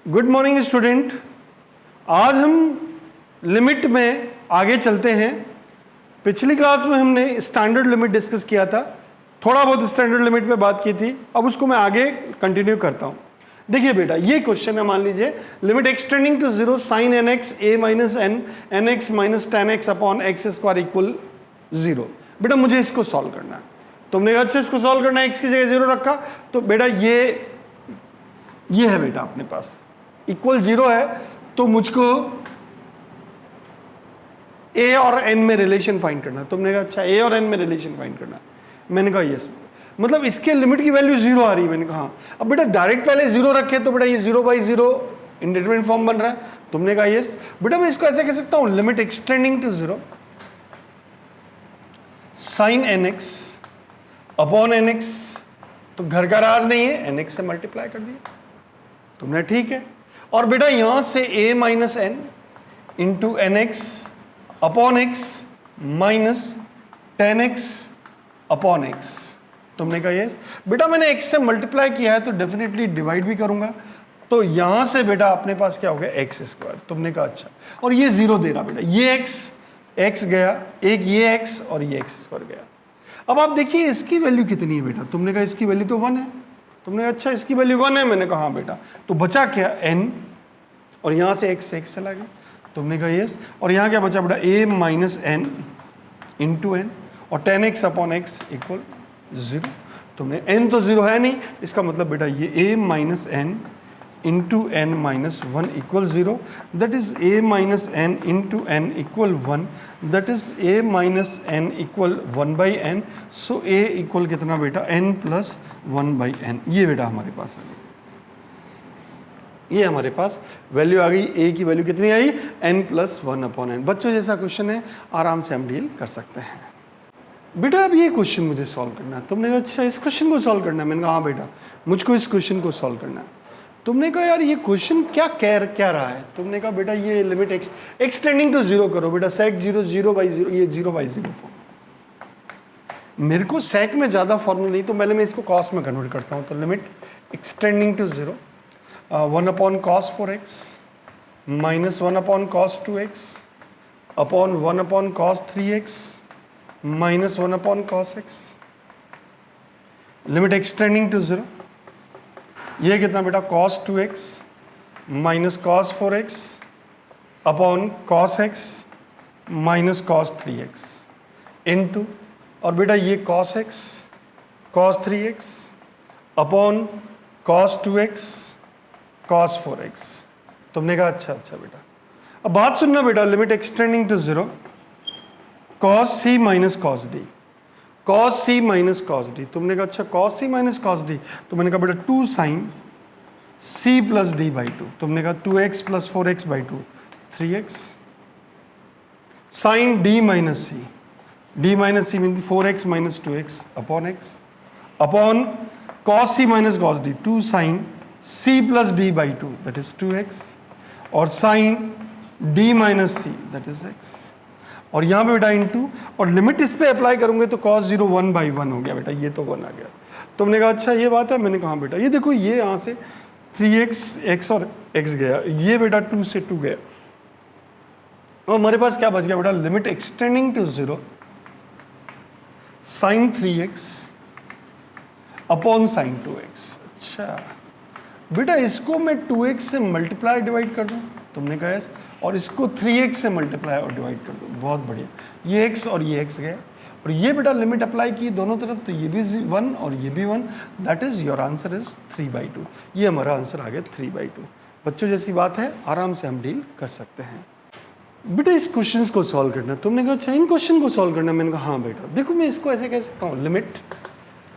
Good morning student. आज हम limit में आगे चलते हैं। पिछली क्लास में हमने स्टैंडर्ड लिमिट डिस्कस किया था, थोड़ा बहुत स्टैंडर्ड लिमिट पे बात की थी। अब उसको मैं आगे कंटिन्यू करता हूँ। देखिए बेटा, ये क्वेश्चन है, मान लीजिए limit extending to zero sine n x a minus n n x minus ten x upon x square equal zero. बेटा मुझे इसको सॉल्व करना है। तुमने कहा अच्छा इसको सॉल्व करना है, एक्स की जगह जीरो रखा, तो बेटा ये है बेटा अपने पास इक्वल जीरो है, तो मुझको ए और एन में रिलेशन फाइंड करना। तुमने कहा अच्छा ए और एन में रिलेशन फाइंड करना। मैंने कहा यस, मतलब इसके लिमिट की वैल्यू जीरो आ रही है। मैंने कहा हाँ। अब बेटा डायरेक्ट पहले जीरो रखे तो बेटा ये zero by zero indeterminate form बन रहा है। तुमने कहा यस। बेटा मैं इसको ऐसे कह सकता हूं, limit extending to zero sine n x upon n x, तो घर का राज नहीं है, एन एक्स से मल्टीप्लाई कर दिया तुमने, ठीक है। और बेटा यहां से a minus n into n x upon x minus ten x upon x, तुमने कहा यस। बेटा मैंने x से मल्टीप्लाई किया है तो डेफिनेटली डिवाइड भी करूंगा, तो यहां से बेटा अपने पास क्या हो गया एक्स स्क्वायर। तुमने कहा अच्छा, और ये जीरो दे रहा बेटा, ये x गया, एक ये x और ये एक्स स्क्वायर गया। अब आप देखिए इसकी वैल्यू कितनी है बेटा। तुमने कहा इसकी वैल्यू तो 1 है। तुमने कहा अच्छा इसकी वैल्यू 1 है। मैंने कहा हाँ बेटा, तो बचा क्या n, और यहां से x चला गया। तुमने कहा यस। और यहां क्या बचा बेटा, a minus n into n और ten x upon x equal zero. तुमने n तो जीरो है नहीं, इसका मतलब बेटा ये a minus n into n minus one equal zero, that is a minus n into n equal one, that is a minus n equal one by n. So a equal कितना बेटा, n plus one by n. ये बेटा हमारे पास आ गई, ये हमारे पास value आ गई। a की वैल्यू कितनी आई, n plus one upon n. बच्चों जैसा क्वेश्चन है, आराम से हम डील कर सकते हैं। बेटा अब ये क्वेश्चन मुझे सॉल्व करना है। तुमने कहा अच्छा इस क्वेश्चन को सॉल्व करना है। मैंने कहा हाँ बेटा मुझको इस क्वेश्चन को सॉल्व करना है। तुमने कहा यार ये क्वेश्चन क्या रहा है। तुमने कहा बेटा ये लिमिट एक्सटेंडिंग टू जीरो करो बेटा, sec zero zero by zero, ये जीरो बाई जीरो फॉर्म। मेरे को सेक में ज़्यादा फॉर्मूला नहीं, तो पहले मैं इसको कॉस में कन्वर्ट करता हूँ। तो limit extending to zero one upon cos four x minus one upon cos two x upon one upon cos three x minus one upon cos x. Limit extending to zero, ये कितना बेटा, cos two x minus cos four x upon cos x minus cos three x into, और बेटा ये cos x cos three x upon cos two x cos four x. तुमने कहा अच्छा बेटा। अब बात सुनना बेटा, limit extending to zero cos c minus cos d, cos c minus cos d. तुमने कहा अच्छा cos c minus cos d, तो मैंने कहा बेटा two sine c plus d by two. तुमने कहा two x plus four x by two, three x sine d minus c, d minus c mean four x minus two x upon x upon cos c minus cos D, to sine c plus d by two that is two x, और sine d minus c that is x, और यहाँ पे बेटा into, और limit इस पे apply करूंगे तो cos zero one by one हो गया बेटा, ये तो वन आ गया। तुमने कहा अच्छा ये बात है। मैंने कहा बेटा ये देखो, ये यहाँ से थ्री एक्स एक्स और एक्स गया, ये बेटा टू से टू गया, और हमारे पास क्या बच गया बेटा, limit extending to zero sine three x upon sine two x. अच्छा बेटा इसको मैं टू एक्स से मल्टीप्लाई डिवाइड कर दूँ। तुमने कहा यस, और इसको 3x से मल्टीप्लाई और डिवाइड कर दो, बहुत बढ़िया। ये x और ये x गए, और ये बेटा लिमिट अप्लाई की दोनों तरफ, तो ये भी 1 और ये भी 1, that is your answer is 3/2। ये हमारा आंसर आ गया 3/2। बच्चों जैसी बात है, आराम से हम डील कर सकते हैं। बेटा इस क्वेश्चन को सॉल्व करना। तुमने कहा अच्छा इन क्वेश्चन को सॉल्व करना। मैंने कहा हाँ बेटा, देखो मैं इसको ऐसे कह सकता हूँ, लिमिट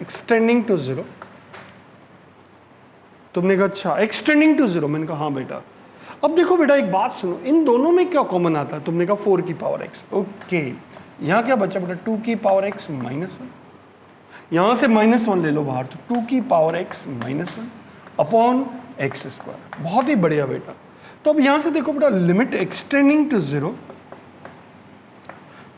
एक्सटेंडिंग टू जीरो। तुमने कहा अच्छा एक्सटेंडिंग टू जीरो। मैंने कहा हाँ बेटा। अब देखो बेटा एक बात सुनो, इन दोनों में क्या कॉमन आता है। तुमने कहा 4 की पावर x, ओके। यहाँ क्या बचा बेटा, 2 की पावर x माइनस वन, यहाँ से माइनस वन ले लो बाहर, तो 2 की power x minus one upon x square. बहुत ही बढ़िया बेटा। तो अब यहाँ से देखो बेटा, लिमिट एक्सटेंडिंग टू जीरो,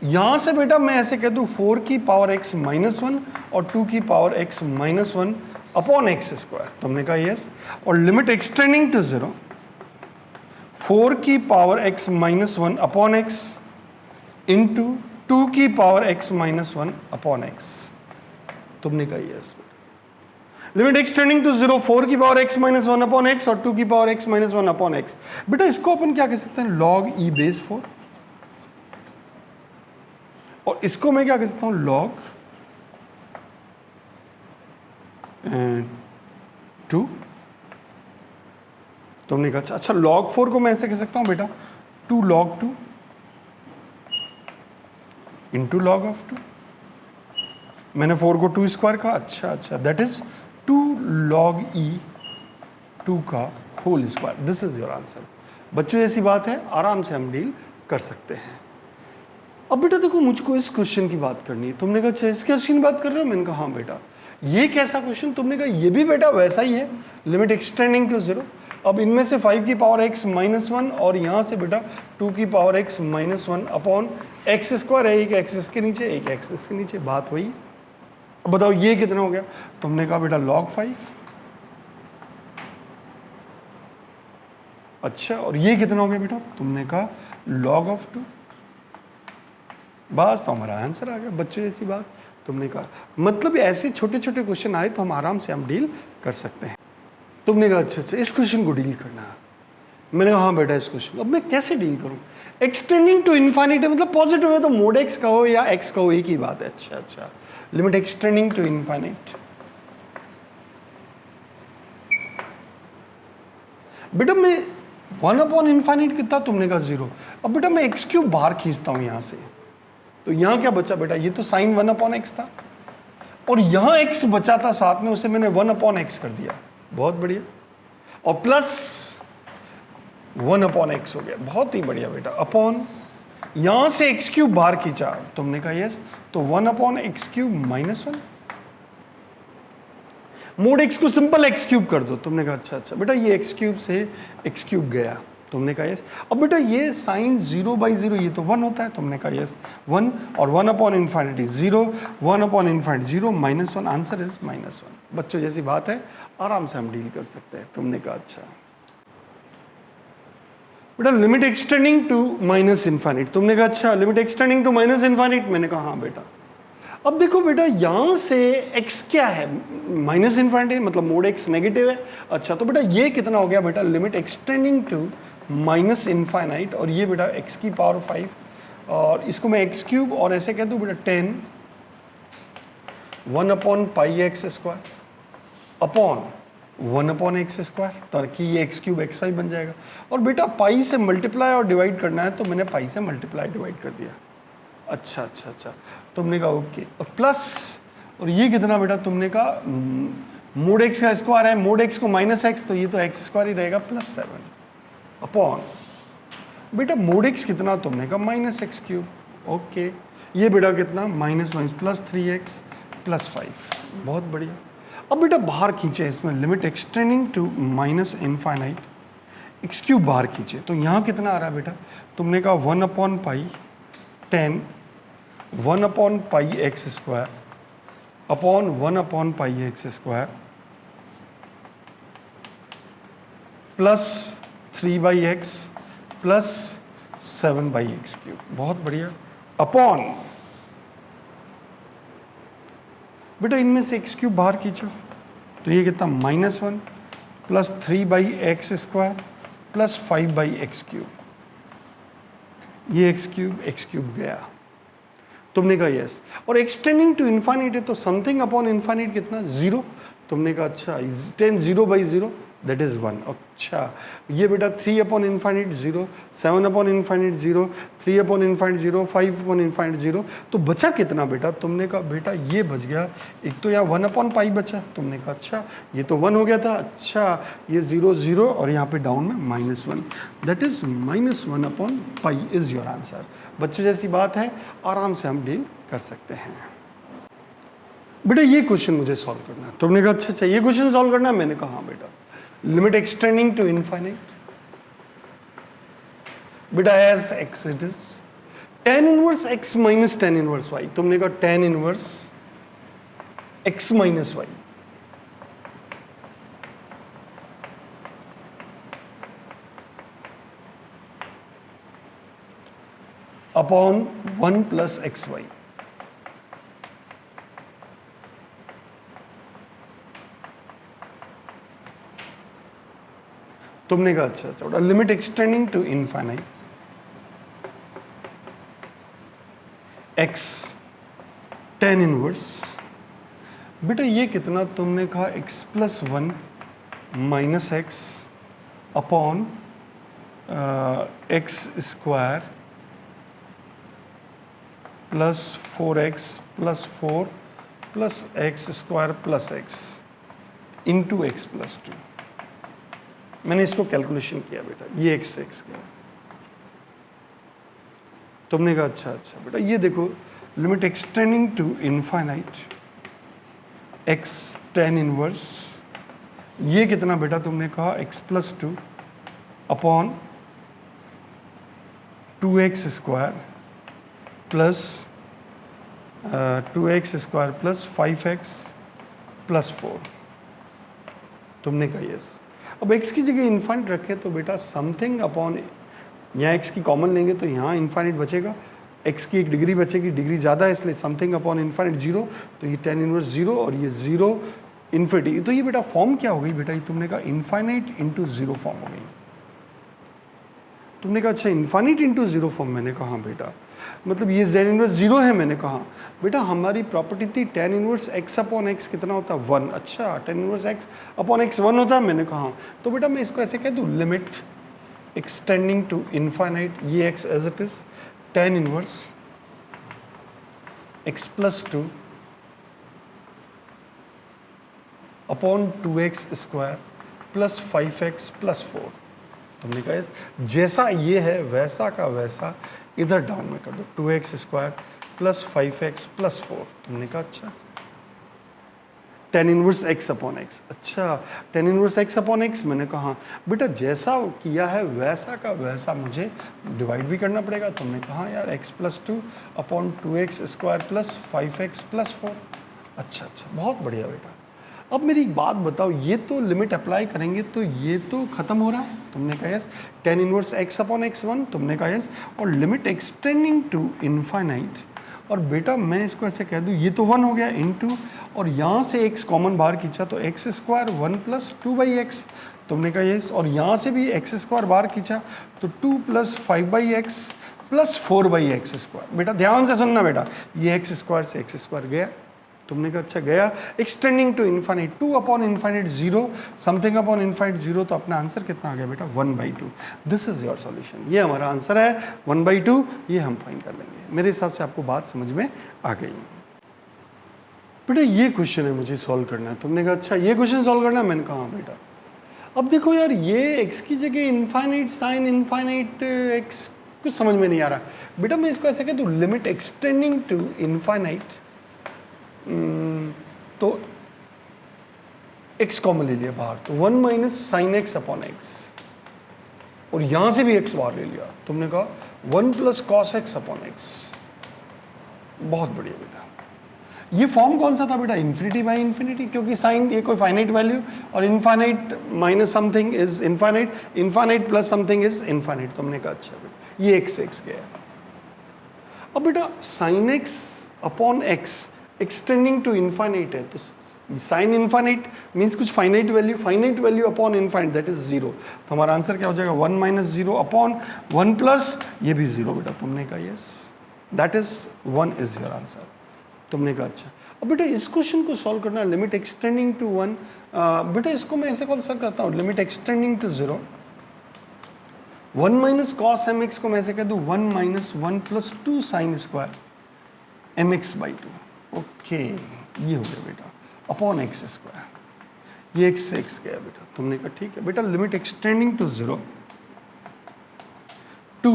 यहाँ से बेटा मैं ऐसे कह दूँ 4 की पावर x माइनस वन और 2 की power x minus one upon x square. तुमने कहा यस, और लिमिट एक्सटेंडिंग टू जीरो 4 की power x minus 1 upon x into 2 की power x minus 1 upon x. तुमने कहा yes. Limit extending to 0, 4 की power x minus 1 upon x और 2 की power x minus 1 upon x. बेटा इसको अपन क्या कह सकते हैं, log e बेस 4, और इसको मैं क्या कह सकता हूं, log 2। तुमने कहा अच्छा log 4 को मैं ऐसे कह सकता हूं बेटा 2 log 2 इंटू log ऑफ 2। मैंने 4 को 2 स्क्वायर कहा, अच्छा दैट इज 2 log e 2 का whole square. This is your answer. बच्चों ऐसी बात है, आराम से हम डील कर सकते हैं। अब बेटा देखो मुझको इस क्वेश्चन की बात करनी है। तुमने कहा अच्छा इस क्वेश्चन की बात कर रहे हो, मैंने कहा हाँ बेटा ये कैसा क्वेश्चन। तुमने कहा ये भी बेटा वैसा ही है, लिमिट एक्सटेंडिंग टू 0। अब इनमें से 5 की पावर x माइनस 1 और यहाँ से बेटा 2 की power x minus 1 upon x square है, एक एक्स इसके नीचे एक एक्स इसके नीचे, बात वही। अब बताओ ये कितना हो गया। तुमने कहा बेटा log 5। अच्छा और ये कितना हो गया बेटा, तुमने कहा log ऑफ 2। बस तो हमारा आंसर आ गया। बच्चों ऐसी बात तुमने कहा, मतलब ऐसे छोटे छोटे क्वेश्चन आए तो हम आराम से हम डील कर सकते हैं। तुमने कहा अच्छा इस क्वेश्चन को डील करना है। मैंने कहा हाँ बेटा इस क्वेश्चन, अब मैं कैसे डील करूं। एक्सटेंडिंग टू इन्फाइनिटी मतलब पॉजिटिव है तो मोड एक्स कहो या एक्स कहो एक ही बात है। अच्छा लिमिट एक्सटेंडिंग टू इन्फाइनिट। बेटा मैं 1 अपॉन इन्फाइनिट कितना, तुमने कहा 0। अब बेटा मैं एक्स क्यूब बाहर खींचता हूं यहां से, तो यहां क्या बचा बेटा, ये तो साइन 1 अपॉन एक्स था और यहां एक्स बचा था साथ में, उसे मैंने 1 अपॉन एक्स कर दिया। बहुत बढ़िया। और प्लस 1 अपॉन एक्स हो गया, बहुत ही बढ़िया बेटा। अपॉन यहां से एक्स क्यूब बाहर खींचा, तुमने कहा यस, तो 1 upon x cube minus 1। Mode x को सिंपल एक्स क्यूब कर दो। तुमने कहा अच्छा बेटा ये एक्स क्यूब से एक्स क्यूब गया। तुमने कहा यस। अब बेटा ये साइन 0/0 ये तो 1 होता है। तुमने कहा यस 1 और 1 upon infinity 0, 1 upon infinity 0 minus 1, answer is minus 1। बच्चों जैसी बात है, आराम से हम डील कर सकते हैं। तुमने कहा अच्छा बेटा limit extending to minus infinite. तुमने कहा अच्छा limit extending to minus infinite. मैंने कहा हाँ बेटा। अब देखो बेटा यहां से x क्या है, माइनस इन्फाइनिटी मतलब मोड x नेगेटिव है। अच्छा तो बेटा ये कितना हो गया बेटा, limit extending to minus infinite, और ये बेटा x की पावर 5 और इसको मैं x क्यूब और ऐसे कह दूं बेटा 10 1 upon pi x square upon 1 upon x square, ताकि ये x क्यूब x5 बन जाएगा। और बेटा पाई से मल्टीप्लाई और डिवाइड करना है तो मैंने पाई से मल्टीप्लाई डिवाइड कर दिया। अच्छा तुमने कहा ओके। और प्लस और ये कितना बेटा, तुमने कहा मोड एक्स का स्क्वायर है, मोड एक्स को माइनस एक्स तो ये तो एक्स स्क्वायर ही रहेगा प्लस 7 अपॉन बेटा मोड एक्स कितना, तुमने कहा माइनस एक्स क्यूब। ओके ये बेटा कितना माइनस प्लस 3x प्लस 5। बहुत बढ़िया। अब बेटा बाहर खींचे इसमें limit extending to minus infinite, x cube बाहर खींचे तो यहाँ कितना आ रहा है बेटा, तुमने कहा 1 upon pi 10 1 upon pi x square upon 1 upon pi x square plus 3/x plus 7/x cube. बहुत बढ़िया। अपॉन बेटा इनमें से एक्स क्यूब बाहर खींचो तो ये कितना -1 plus 3/x square plus 5/x cube. ये एक्स क्यूब गया। तुमने कहा यस। और एक्सटेंडिंग टू इन्फाइनिट है तो समथिंग अपॉन इन्फाइनिट कितना 0। तुमने कहा अच्छा 10 0/0 दैट इज 1। अच्छा ये बेटा 3 upon infinite 0, 7 upon infinite 0, 3 upon infinite 0, 5 upon infinite 0। तो बचा कितना बेटा, तुमने कहा बेटा ये बच गया, एक तो यहाँ 1 अपॉन पाई बचा। तुमने कहा अच्छा ये तो 1 हो गया था। अच्छा ये 0 0 और यहाँ पे डाउन में -1 that is -1 upon pi is your answer. बच्चों जैसी बात है, आराम से हम डील कर सकते हैं। बेटा ये क्वेश्चन मुझे सॉल्व करना है। तुमने कहा अच्छा ये क्वेश्चन सॉल्व करना है। मैंने कहा हाँ बेटा। लिमिट एक्सटेंडिंग टू इनफाइनाइट बेटा as x it is tan inverse x minus tan inverse y। तुमने कहा tan inverse x minus y upon 1 plus x y. तुमने कहा अच्छा अच्छा बेटा limit extending to infinite x tan inverse. बेटा ये कितना तुमने कहा x plus one minus x upon x square plus 4x plus 4 plus x square plus x into x plus 2। मैंने इसको कैलकुलेशन किया बेटा, ये एक्स किया। तुमने कहा अच्छा अच्छा बेटा ये देखो limit extending to infinite x tan inverse, ये कितना बेटा तुमने कहा x plus 2 upon 2x square plus 2x square plus 5x plus 4। तुमने कहा यस। अब x की जगह इन्फाइनाइट रखे तो बेटा समथिंग अपॉन, यहाँ x की कॉमन लेंगे तो यहाँ इन्फाइनाइट बचेगा, x की एक डिग्री बचेगी, डिग्री ज़्यादा है इसलिए समथिंग अपॉन इन्फाइनाइट 0, तो ये टेन इनवर्स 0 और ये 0 इन्फिनिटी। तो ये बेटा फॉर्म क्या हो गई बेटा, ये तुमने कहा इन्फाइनाइट इंटू 0 फॉर्म हो गई। तुमने कहा अच्छा इन्फाइनाइट इंटू 0 फॉर्म, मैंने कहा हाँ बेटा मतलब ये z इनवर्स 0 है। मैंने कहा बेटा हमारी प्रॉपर्टी थी tan inverse x upon x कितना होता है 1। अच्छा tan inverse x upon x 1 होता है। मैंने कहा तो बेटा मैं इसको ऐसे कह दूँ लिमिट एक्सटेंडिंग टू इनफाइनाइट ये x as it is tan inverse x plus 2 upon 2x square plus 5x plus 4। तुमने कहा जैसा ये है वैसा का वैसा इधर डाउन में कर दो, 2x square plus 5x plus 4। तुमने कहा अच्छा tan inverse x upon x। अच्छा tan inverse x upon x, मैंने कहा बेटा जैसा किया है वैसा का वैसा मुझे डिवाइड भी करना पड़ेगा। तुमने कहा यार x plus 2 upon 2x square plus 5x plus 4। अच्छा अच्छा बहुत बढ़िया बेटा। अब मेरी एक बात बताओ, ये तो लिमिट अप्लाई करेंगे तो ये तो खत्म हो रहा है। तुमने कहा yes tan inverse x upon x1। तुमने कहा यस और लिमिट एक्सटेंडिंग टू इनफाइनाइट, और बेटा मैं इसको ऐसे कह दूँ ये तो 1 हो गया इंटू, और यहाँ से x कॉमन बाहर खींचा तो x square 1 plus 2 by x. तुमने कहा यस और यहाँ से भी एक्स स्क्वायर बाहर खींचा तो 2 plus 5 by x plus 4 by x square. बेटा ध्यान से सुनना बेटा, ये एक्स स्क्वायर से एक्स स्क्वायर गया। तुमने कहा अच्छा गया extending to infinite 2 upon infinite 0 something upon infinite 0। तो अपना आंसर कितना आ गया बेटा 1/2। दिस इज योर सॉल्यूशन, ये हमारा आंसर है 1/2। ये हम फाइंड कर लेंगे। मेरे हिसाब से आपको बात समझ में आ गई बेटा। ये क्वेश्चन है मुझे सॉल्व करना है। तुमने कहा अच्छा ये क्वेश्चन सॉल्व करना है। मैंने कहा हाँ बेटा। अब देखो यार ये x की जगह इनफाइनाइट साइन इनफाइनाइट x कुछ समझ में नहीं आ रहा बेटा। मैं इसको ऐसे कह दूँ लिमिट एक्सटेंडिंग टू इनफाइनाइट, तो x कॉमन ले लिया बाहर तो 1 minus sign x upon x, और यहां से भी x बाहर ले लिया। तुमने कहा 1 plus cos x upon x. बहुत बढ़िया बेटा। ये फॉर्म कौन सा था बेटा, इन्फिनिटी बाई इन्फिनिटी, क्योंकि साइन ये कोई फाइनाइट वैल्यू और infinite minus something is infinite, infinite plus something is infinite. तुमने कहा अच्छा बेटा ये x गया। अब बेटा sine x upon x extending to infinite है, तो साइन इनफाइनाइट मीन्स कुछ finite value upon infinite that is 0। तो हमारा आंसर क्या हो जाएगा 1 माइनस 0 अपॉन 1 प्लस ये भी 0 बेटा। तुमने कहा yes that is 1 is your answer. तुमने कहा अच्छा। अब बेटा इस क्वेश्चन को सॉल्व करना लिमिट एक्सटेंडिंग टू 1। बेटा इसको मैं ऐसे सॉल्व करता हूँ limit extending to 0 1 minus cos m x को मैं ऐसे कह दूँ 1 minus 1 plus 2 sine square m x by 2। Okay ये हो गया बेटा अपॉन एक्स स्क्वायर, ये एक्स से एक्स गया बेटा। तुमने कहा ठीक है बेटा लिमिट एक्सटेंडिंग टू 0 2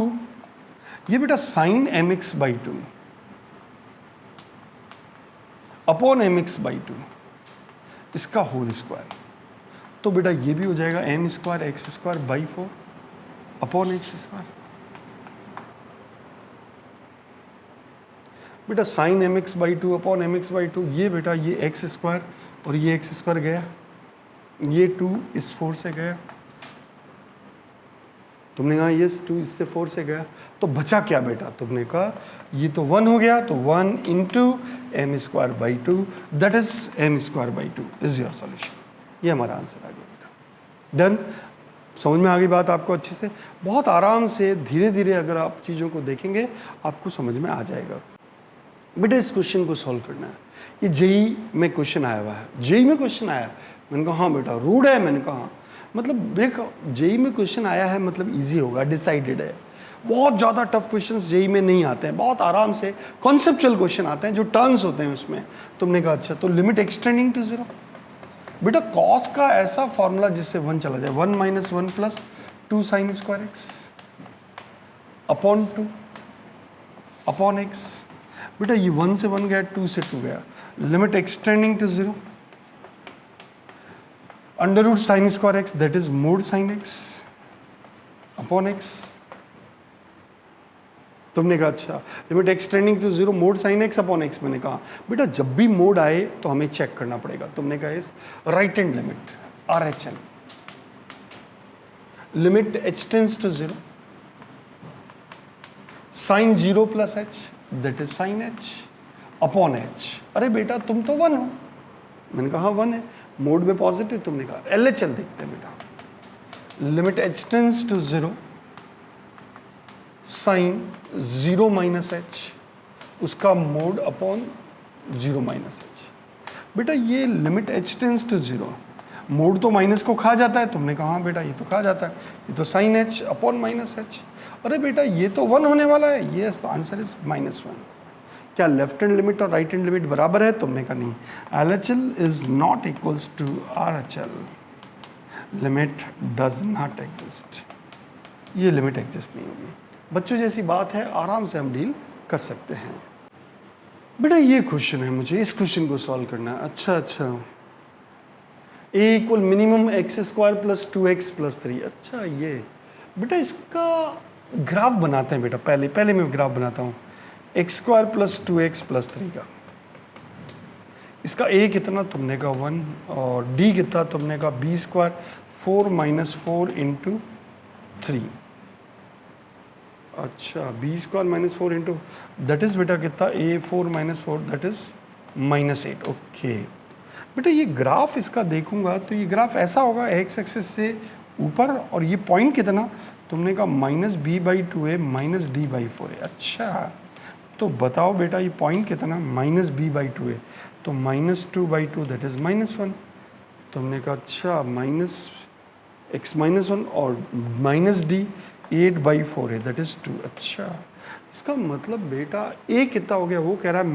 ये बेटा sine m x by 2 upon m x by 2 इसका होल स्क्वायर। तो बेटा ये भी हो जाएगा m square x square by 4 upon x square. बेटा sine m x by 2 upon m x by 2, ये बेटा ये एक्स स्क्वायर और ये एक्स स्क्वायर गया, ये 2 इस 4 से गया, तुमने कहा यस 2 इससे 4 से गया, तो बचा क्या बेटा? तुमने कहा ये तो 1 हो गया, तो 1 into m square by 2 that is m square by 2 is your solution. ये हमारा आंसर आ गया बेटा। डन? समझ में आ गई बात आपको अच्छे से? बहुत आराम से धीरे धीरे अगर आप चीज़ों को देखेंगे आपको समझ में आ जाएगा। बेटा इस क्वेश्चन को सॉल्व करना है। ये जेई में क्वेश्चन आया हुआ है, जेई में क्वेश्चन आया। मैंने कहा हाँ बेटा रूड है, मैंने कहा हाँ। मतलब देखो जेई में क्वेश्चन आया है मतलब इजी होगा, डिसाइडेड है। बहुत ज़्यादा टफ क्वेश्चंस जेई में नहीं आते हैं, बहुत आराम से कॉन्सेप्चुअल क्वेश्चन आते हैं जो टर्म्स होते हैं उसमें। तुमने कहा अच्छा, तो लिमिट एक्सटेंडिंग टू 0। बेटा कॉस का ऐसा फॉर्मूला जिससे 1 चला जाए, 1 minus 1 plus 2 sine square x upon 2 upon x. बेटा ये 1 से 1 गया, 2 से 2 गया, limit extending to 0 under root sine square x that is mod sine x upon x. तुमने कहा अच्छा limit extending to 0 mod sine x upon x. मैंने कहा बेटा जब भी मोड आए तो हमें चेक करना पड़ेगा। तुमने कहा इस right hand limit RHL limit h tends to 0 sine 0 plus h that is sine h upon h। अरे बेटा तुम तो 1 हो। मैंने कहा 1 है, मोड में पॉजिटिव। तुमने कहा LHL देखते हैं बेटा, limit h tends to 0 sine 0 minus h उसका मोड अपॉन 0 माइनस h। बेटा ये limit h tends to 0, mod तो माइनस को खा जाता है। तुमने कहा हाँ बेटा ये तो खा जाता है, ये तो sine h upon minus h। अरे बेटा ये तो 1 होने वाला है, ये तो आंसर इज -1। क्या लेफ्ट हैंड लिमिट और राइट हैंड लिमिट बराबर है? तुमने कहा नहीं, LHL is not equals to RHL, limit does not exist. ये लिमिट एग्जिस्ट नहीं होगी। बच्चों जैसी बात है, आराम से हम डील कर सकते हैं। बेटा ये क्वेश्चन है, मुझे इस क्वेश्चन को सॉल्व करना है। अच्छा a equal minimum x square plus 2x plus 3। अच्छा ये बेटा इसका ग्राफ बनाते हैं बेटा। पहले मैं ग्राफ बनाता हूँ x square plus 2x plus 3 का। इसका a कितना? तुमने कहा 1 और d कितना? तुमने कहा b स्क्वायर 4 माइनस 4 इंटू 3। अच्छा b square minus 4 into that is बेटा कितना? a 4 minus 4 that is -8। Okay बेटा ये ग्राफ इसका देखूंगा तो ये ग्राफ ऐसा होगा x एक्सिस से ऊपर, और ये पॉइंट कितना? तुमने कहा -b/2 है -d/4 है। अच्छा तो बताओ बेटा ये पॉइंट कितना? -b/2 है, तो -2/2 दैट इज -1। तुमने कहा अच्छा -x-1 और -d 8/4 है दैट इज 2। अच्छा इसका मतलब बेटा a कितना हो गया? वो कह रहा है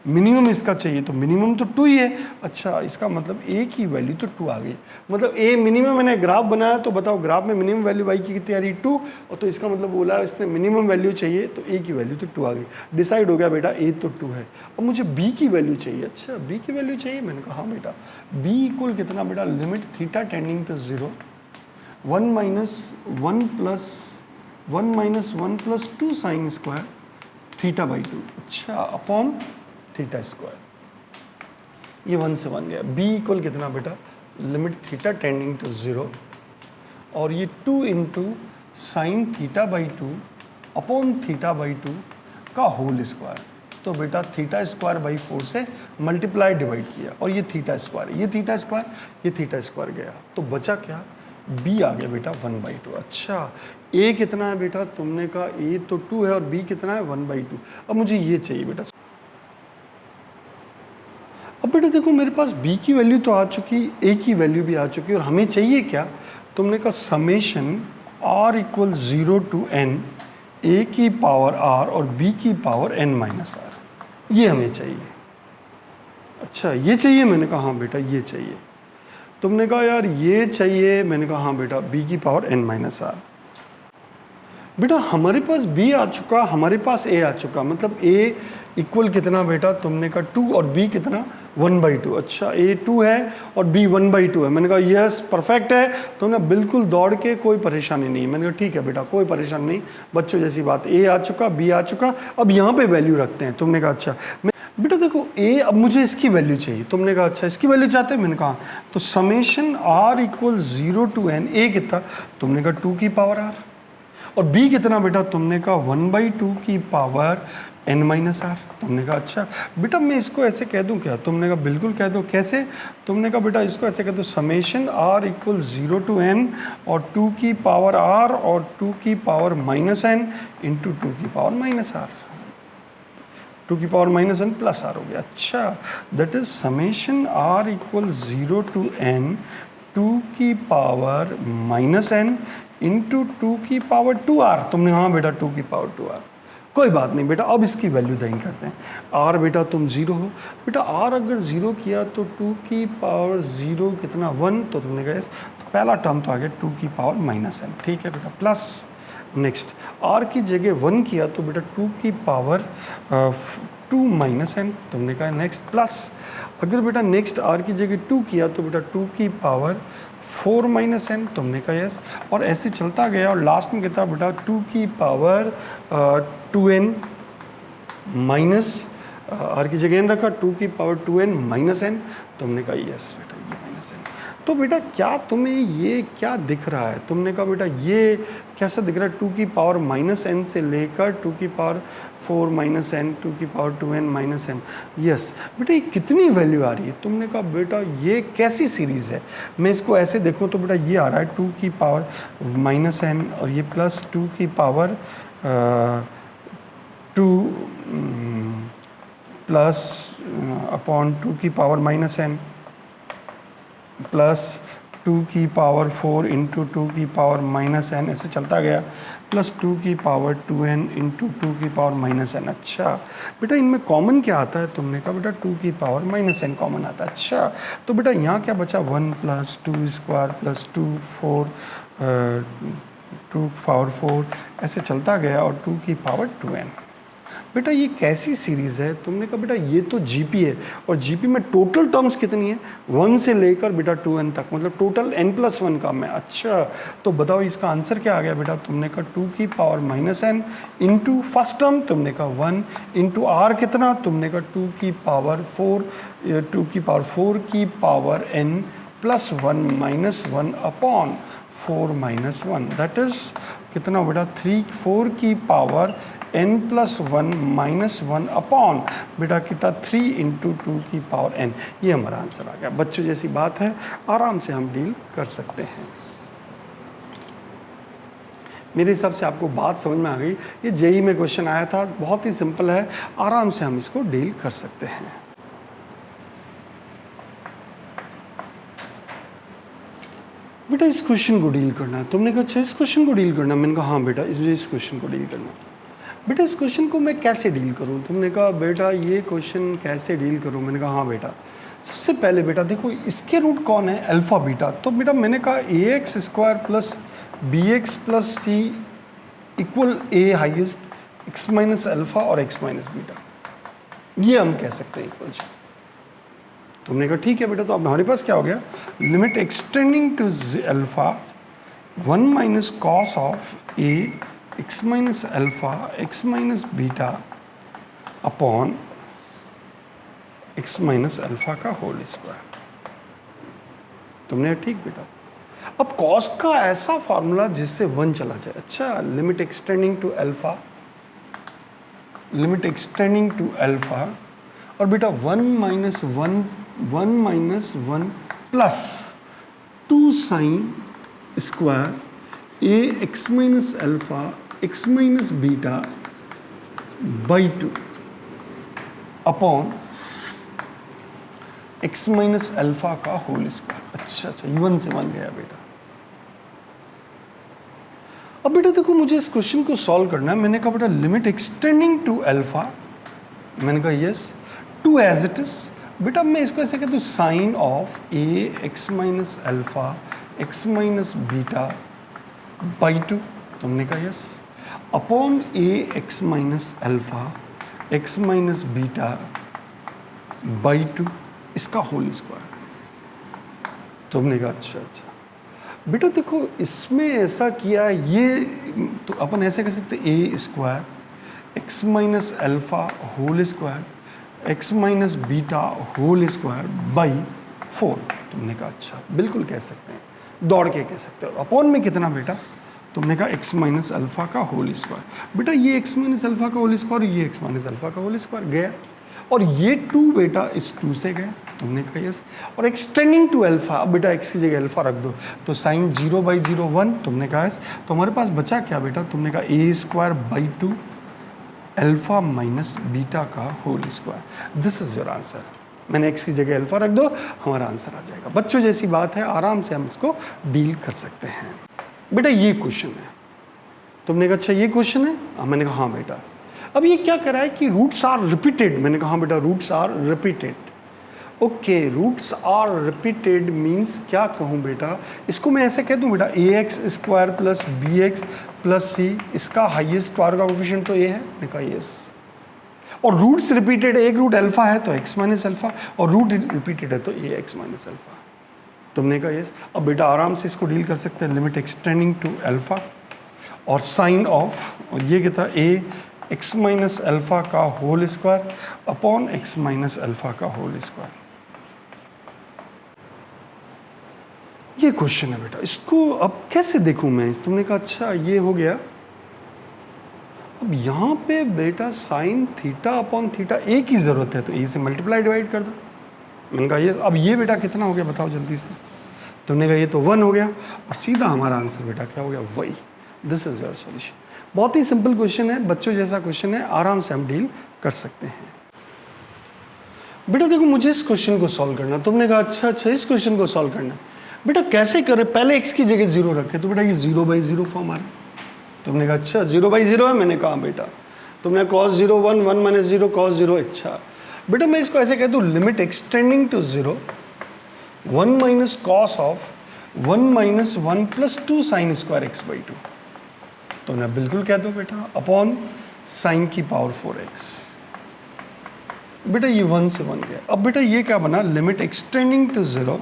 मिनिमम इसका चाहिए, तो मिनिमम तो 2 ही है। अच्छा इसका मतलब a की वैल्यू तो 2 आ गई। मतलब a मिनिमम मैंने ग्राफ बनाया, तो बताओ ग्राफ में मिनिमम वैल्यू y की कितनी आ रही? 2। और तो इसका मतलब बोला इसने मिनिमम वैल्यू चाहिए, तो a की वैल्यू तो 2 आ गई। डिसाइड हो गया बेटा a तो 2 है। अब मुझे b की वैल्यू चाहिए। अच्छा b की वैल्यू चाहिए? मैंने कहा हाँ बेटा b इक्वल कितना बेटा? Limit theta tending to 0 1 minus 1 plus 2 sine square θ/2। अच्छा अपॉन थीटा स्क्वायर। ये 1 से 1 गया। b इक्वल कितना बेटा? लिमिट थीटा टेंडिंग टू 0 और ये 2 इंटू साइन θ/2 अपॉन θ/2 का होल स्क्वायर। तो बेटा θ²/4 से मल्टीप्लाई डिवाइड किया, और ये थीटा स्क्वायर, ये थीटा स्क्वायर, ये थीटा स्क्वायर गया, तो बचा क्या? b आ गया बेटा 1/2। अच्छा a कितना है बेटा? तुमने कहा a तो 2 है और b कितना है? 1/2। अब मुझे ये चाहिए बेटा। अब बेटा देखो मेरे पास b की वैल्यू तो आ चुकी, a की वैल्यू भी आ चुकी, और हमें चाहिए क्या? तुमने कहा summation r equal 0 to n a की पावर r और b की पावर n माइनस r, ये हमें चाहिए। अच्छा ये चाहिए? मैंने कहा हाँ बेटा ये चाहिए। तुमने कहा यार ये चाहिए, मैंने कहा हाँ बेटा b की पावर n माइनस r। बेटा हमारे पास b आ चुका, हमारे पास a आ चुका, मतलब a इक्वल कितना बेटा? तुमने कहा 2 और b कितना? 1/2। अच्छा a 2 है और b 1/2 है। मैंने कहा यस परफेक्ट है। तुमने बिल्कुल दौड़ के, कोई परेशानी नहीं। मैंने कहा ठीक है बेटा कोई परेशानी नहीं, बच्चों जैसी बात। a आ चुका, b आ चुका, अब यहाँ पे वैल्यू रखते हैं। तुमने कहा अच्छा बेटा देखो ए, अब मुझे इसकी वैल्यू चाहिए, तुमने कहा अच्छा इसकी वैल्यू चाहते हैं, मैंने कहा तो summation r equal 0 to n, a कितना, तुमने कहा 2 की पावर आर, और बी कितना बेटा, तुमने कहा 1/2 की पावर n माइनस आर। तुमने कहा अच्छा बेटा मैं इसको ऐसे कह दूं क्या, तुमने कहा बिल्कुल कह दो, कैसे, तुमने कहा बेटा इसको ऐसे कह दो summation r equal 0 to n और 2 की पावर आर और 2 की पावर माइनस एन इंटू 2 की पावर माइनस आर, 2 की power minus n plus r हो गया। अच्छा that is summation r equal 0 to n 2 की पावर माइनस एन इंटू 2 की पावर 2 आर। तुमने हाँ बेटा 2 की पावर 2 आर, कोई बात नहीं बेटा, अब इसकी वैल्यू दाइन करते हैं। आर बेटा तुम 0 हो, बेटा आर अगर 0 किया तो 2 की पावर 0 कितना 1, तो तुमने कहा तो पहला टर्म तो आ गया 2 की पावर माइनस एन, ठीक है बेटा, प्लस नेक्स्ट आर की जगह 1 किया तो बेटा 2 की पावर 2 माइनस एन, तुमने कहा नेक्स्ट प्लस, अगर बेटा नेक्स्ट आर की जगह 2 किया तो बेटा 2 की पावर 4 माइनस एन, तुमने कहा यस, और ऐसे चलता गया और लास्ट में कहता बेटा 2 की पावर 2n माइनस, आर की जगह n रखा, 2 की पावर 2n माइनस एन, तुमने कहा यस बेटा ये माइनस एन। तो बेटा क्या तुम्हें ये क्या दिख रहा है, तुमने कहा बेटा ये कैसा दिख रहा है, 2 की पावर माइनस एन से लेकर 2 की पावर 4 माइनस एन, 2 की power 2n minus N, yes बेटा ये कितनी वैल्यू आ रही है, तुमने कहा बेटा ये कैसी सीरीज़ है, मैं इसको ऐसे देखूँ तो बेटा ये आ रहा है 2 की पावर माइनस एन और ये प्लस 2 की पावर 2 प्लस अपॉन 2 की पावर माइनस एन प्लस 2 की पावर 4 इंटू 2 की पावर माइनस एन, ऐसे चलता गया, प्लस 2 की पावर 2n इंटू 2 की पावर माइनस एन। अच्छा बेटा इनमें कॉमन क्या आता है, तुमने कहा बेटा 2 की पावर माइनस एन कॉमन आता है। अच्छा तो बेटा यहाँ क्या बचा, 1 प्लस 2 स्क्वायर प्लस 2 4 2 पावर 4, ऐसे चलता गया और 2 की पावर 2n। बेटा ये कैसी सीरीज़ है, तुमने कहा बेटा ये तो जीपी है, और जीपी में टोटल टर्म्स कितनी है, 1 से लेकर बेटा 2n तक, मतलब टोटल n+1 का में। अच्छा तो बताओ इसका आंसर क्या आ गया बेटा, तुमने कहा 2 की power minus n into first term तुमने कहा 1 इंटू आर कितना, तुमने कहा 2 की पावर 4 2 की पावर 4 की power n plus 1 minus 1 upon 4 minus 1, that is कितना बेटा 4 की power n plus 1 minus 1 upon बेटा कितना 3 इंटू 2 की पावर n, ये हमारा आंसर आ गया। बच्चों जैसी बात है, आराम से हम डील कर सकते हैं। मेरे हिसाब से आपको बात समझ में आ गई, ये जेई में क्वेश्चन आया था, बहुत ही सिंपल है, आराम से हम इसको डील कर सकते हैं। बेटा इस क्वेश्चन को डील करना है, तुमने कहा अच्छा इस क्वेश्चन को डील करना, मैंने कहा हाँ बेटा इस क्वेश्चन को डील करना। बेटा इस क्वेश्चन को मैं कैसे डील करूं, तुमने कहा बेटा ये क्वेश्चन कैसे डील करूं, मैंने कहा हाँ बेटा सबसे पहले बेटा देखो इसके रूट कौन है, अल्फा बीटा, तो बेटा मैंने कहा ax square plus b x plus c equal a highest x minus alpha और x माइनस बीटा, ये हम कह सकते हैं इक्वल। तुमने कहा ठीक है बेटा, तो अब हमारे पास क्या हो गया, limit extending to alpha 1 minus cos of a x minus alpha x minus beta upon x minus alpha का होल स्क्वायर। तुमने ठीक बेटा, अब कॉस का ऐसा फॉर्मूला जिससे 1 चला जाए। अच्छा limit extending to alpha, limit extending to alpha, और बेटा 1 minus 1 plus 2 sine square a x minus alpha x minus beta by 2 upon x minus alpha का होल स्क्वायर। अच्छा ये 1 से 1 गया बेटा। अब बेटा देखो मुझे इस क्वेश्चन को सॉल्व करना है, मैंने कहा बेटा लिमिट एक्सटेंडिंग टू अल्फा, मैंने कहा yes to as it is, बेटा मैं इसको ऐसे कहता हूँ sine of a x minus alpha x minus beta by 2, तुमने कहा yes, upon a x minus alpha x minus beta by 2 इसका होल स्क्वायर। तुमने कहा अच्छा बेटा देखो इसमें ऐसा किया, ये तो अपन ऐसे कह सकते a square x minus alpha whole square x minus beta whole square by 4। तुमने कहा अच्छा, बिल्कुल कह सकते हैं, दौड़ के कह सकते हो। अपॉन में कितना बेटा? तुमने कहा एक्स माइनस अल्फा का होल स्क्वायर। बेटा ये एक्स माइनस अल्फा का होल स्क्वायर, ये एक्स माइनस अल्फा का होल स्क्वायर गया, और ये 2 बेटा इस 2 से गया। तुमने कहा यस, और एक्सटेंडिंग टू अल्फा, अब बेटा एक्स की जगह अल्फा रख दो, तो साइन 0/0 1। तुमने कहा यस, तो हमारे पास बचा क्या बेटा? तुमने कहा a square by 2 alpha minus beta का whole square. This is your answer. मैंने एक्स की जगह अल्फा रख दो, हमारा आंसर आ जाएगा। बच्चों जैसी बात है, आराम से हम इसको डील कर सकते हैं। बेटा ये क्वेश्चन है, तुमने कहा अच्छा ये क्वेश्चन है? मैंने कहा हाँ बेटा। अब ये क्या करा है कि रूट्स आर रिपीटेड। मैंने कहा हाँ बेटा, roots are repeated. Okay, roots are repeated means क्या कहूँ बेटा? इसको मैं ऐसे कह दूँ बेटा, a x square plus b x plus c, इसका हाइएस्ट पावर का कोफिशिएंट तो ए है। मैंने कहा यस। और रूट्स रिपीटेड, एक रूट अल्फा है तो एक्स माइनस अल्फा, और रूट रिपीटेड है तो ए एक्स माइनस अल्फा। तुमने कहा यस। अब बेटा आराम से इसको डील कर सकते हैं, लिमिट एक्सटेंडिंग टू अल्फा और साइन ऑफ, और ये कितना ए एक्स माइनस अल्फा का whole square upon x minus alpha का होल स्क्वायर। ये क्वेश्चन है बेटा, इसको अब कैसे देखूं मैं? तुमने कहा अच्छा ये हो गया। अब यहाँ पे बेटा साइन थीटा अपॉन थीटा ए की जरूरत है, तो ए से मल्टीप्लाई डिवाइड कर दो। मैंने कहा ये, अब ये बेटा कितना हो गया बताओ जल्दी से? तुमने कहा ये तो 1 हो गया, और सीधा हमारा आंसर बेटा क्या हो गया? वही। This is your solution. बहुत ही सिंपल क्वेश्चन है, बच्चों जैसा क्वेश्चन है, आराम से हम डील कर सकते हैं। बेटा देखो, मुझे इस क्वेश्चन को सॉल्व करना। तुमने कहा अच्छा इस क्वेश्चन को सॉल्व करना। बेटा कैसे करें? पहले एक्स की जगह 0 रखे, तो बेटा ये 0/0 फॉर्म आ रहा है। तुमने कहा अच्छा 0/0 है? मैंने कहा बेटा। तुमने cos 0 1 1 माइनस 0 cos 0। अच्छा बेटा मैं इसको ऐसे कह दूँ, limit extending to 0 1 minus cos of 1 minus 1 plus 2 sine square x/2। तो ना बिल्कुल कह दो बेटा, अपॉन साइन की पावर 4x। बेटा ये 1 से 1 गया। अब बेटा ये क्या बना? Limit extending to 0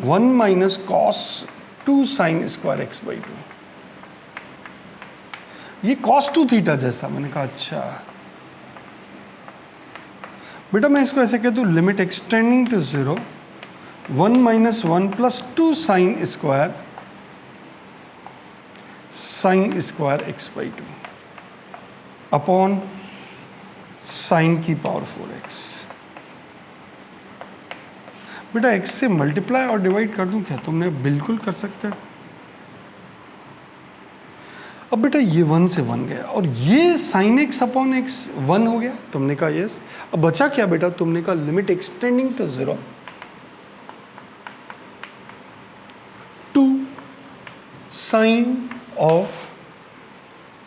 1 minus cos 2 sine square x/2। ये cos 2 थीटा जैसा। मैंने कहा अच्छा बेटा मैं इसको ऐसे कह दूं, limit extending to 0 1 minus 1 plus 2 sine square x/2 upon sine की पावर 4x। बेटा x से मल्टीप्लाई और डिवाइड कर दूं क्या? तुमने बिल्कुल कर सकते हो। अब बेटा ये 1 से 1 गया, और ये साइन x अपॉन x 1 हो गया। तुमने कहा यस। अब बचा क्या बेटा? तुमने कहा limit extending to 0 2 sine of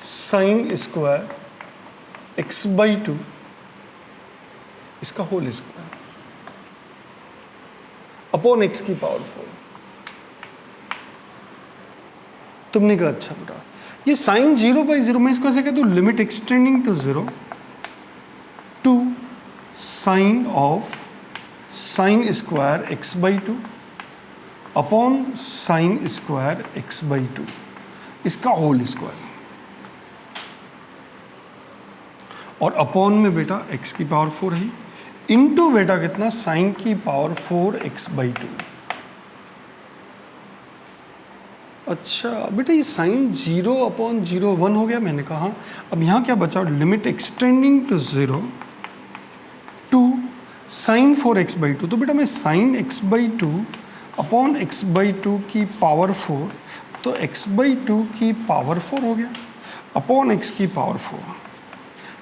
sine square x/2 इसका होल स्क्वायर अपॉन x की पावर 4। तुमने कहा अच्छा बेटा ये साइन 0/0, मैं इसको ऐसे कह दूं, limit extending to 0 2 sine of sine square x/2 upon sine square x/2 इसका होल स्क्वायर, और अपॉन में बेटा x की पावर 4 है, इनटू बेटा कितना? साइन की पावर 4 x/2। अच्छा बेटा ये साइन 0/0 1 हो गया। मैंने कहा हाँ। अब यहाँ क्या बचा? Limit extending to 0 2 sine 4 x/2। तो बेटा मैं साइन x/2 अपॉन x/2 की पावर 4, तो x/2 की पावर 4 हो गया अपॉन x की पावर 4।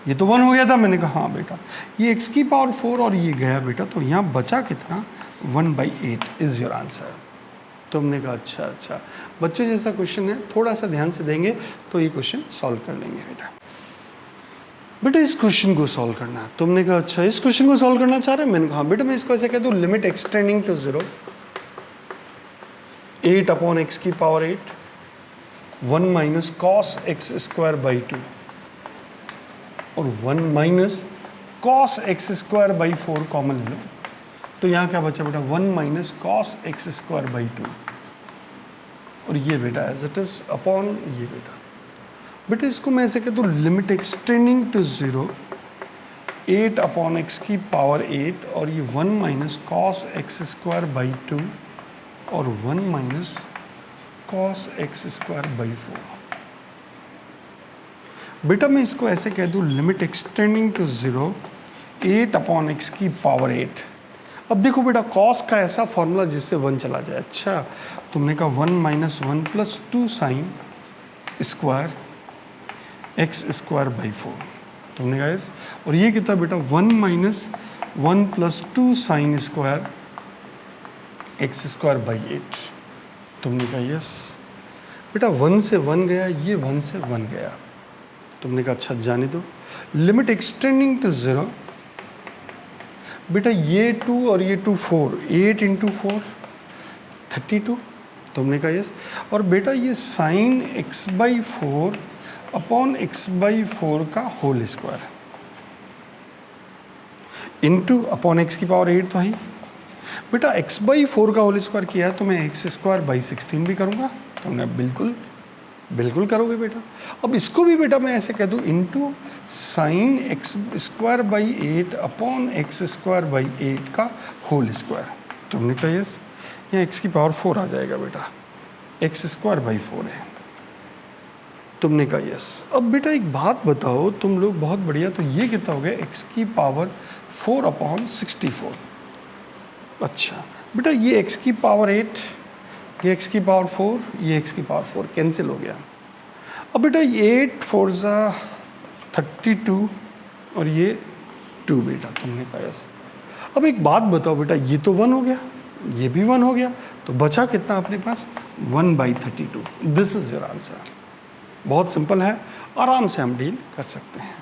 ये तो 1 हो गया था। मैंने कहा हाँ बेटा, ये x की पावर 4 और ये गया बेटा, तो यहाँ बचा कितना? 1/8 इज योर आंसर। तुमने कहा अच्छा बच्चों जैसा क्वेश्चन है, थोड़ा सा ध्यान से देंगे तो ये क्वेश्चन सॉल्व कर लेंगे बेटा। बेटा इस क्वेश्चन को सॉल्व करना है। तुमने कहा अच्छा इस क्वेश्चन को सॉल्व करना चाह रहे हैं? मैंने कहा बेटा मैं इसको ऐसे कह दूं, limit extending to 0 8 upon x की पावर 8 1 माइनस कॉस x²/2 और 1 माइनस कॉस x²/4 कॉमन लो, तो यहाँ क्या बचा बेटा? 1 माइनस कॉस x²/2 और ये बेटा एज इट इज अपॉन ये बेटा। बेटा इसको मैं ऐसे कहता हूँ, limit extending to 0 8 upon x की पावर 8 और ये 1 minus cos x square by 2 और 1 minus cos x square by 4। बेटा मैं इसको ऐसे कह दूँ, limit extending to 0 8 upon x की पावर 8। अब देखो बेटा कॉस का ऐसा फॉर्मूला जिससे 1 चला जाए। अच्छा तुमने कहा 1 minus 1 plus 2 sine square x square by 4 तुमने कहा यस। और ये कितना बेटा 1 minus 1 plus 2 sine square x square by 8 तुमने कहा यस। बेटा 1 से 1 गया, ये 1 से 1 गया, तुमने कहा अच्छा जाने दो। लिमिट एक्सटेंडिंग टू 0, बेटा ये 2 और ये 2 4, 8 इंटू 4 32 तुमने कहा यस। और बेटा ये sine x by 4 upon x by 4 का whole square into upon x की पावर 8 तो है। बेटा एक्स बाई 4 का होल स्क्वायर किया है तो मैं एक्स स्क्वायर बाई 16 भी करूँगा। तुमने बिल्कुल बिल्कुल करोगे बेटा। अब इसको भी बेटा मैं ऐसे कह दूँ into sine x square by 8 upon x square by 8 का होल स्क्वायर। तुमने कहा यस, यहाँ एक्स की पावर 4 आ जाएगा बेटा, एक्स स्क्वायर बाई 4 है। तुमने कहा यस। अब बेटा एक बात बताओ तुम लोग, बहुत बढ़िया, तो ये कितना हो गया एक्स की पावर 4 अपॉन 64। अच्छा बेटा ये एक्स की पावर 8, ये एक्स की पावर 4, ये एक्स की पावर 4 कैंसिल हो गया। अब बेटा 8 4 ज़ा 32 और ये 2 बेटा तुमने कहा यस। अब एक बात बताओ बेटा, ये तो 1 हो गया, ये भी 1 हो गया, तो बचा कितना अपने पास 1/32। This is your answer. बहुत सिंपल है, आराम से हम डील कर सकते हैं।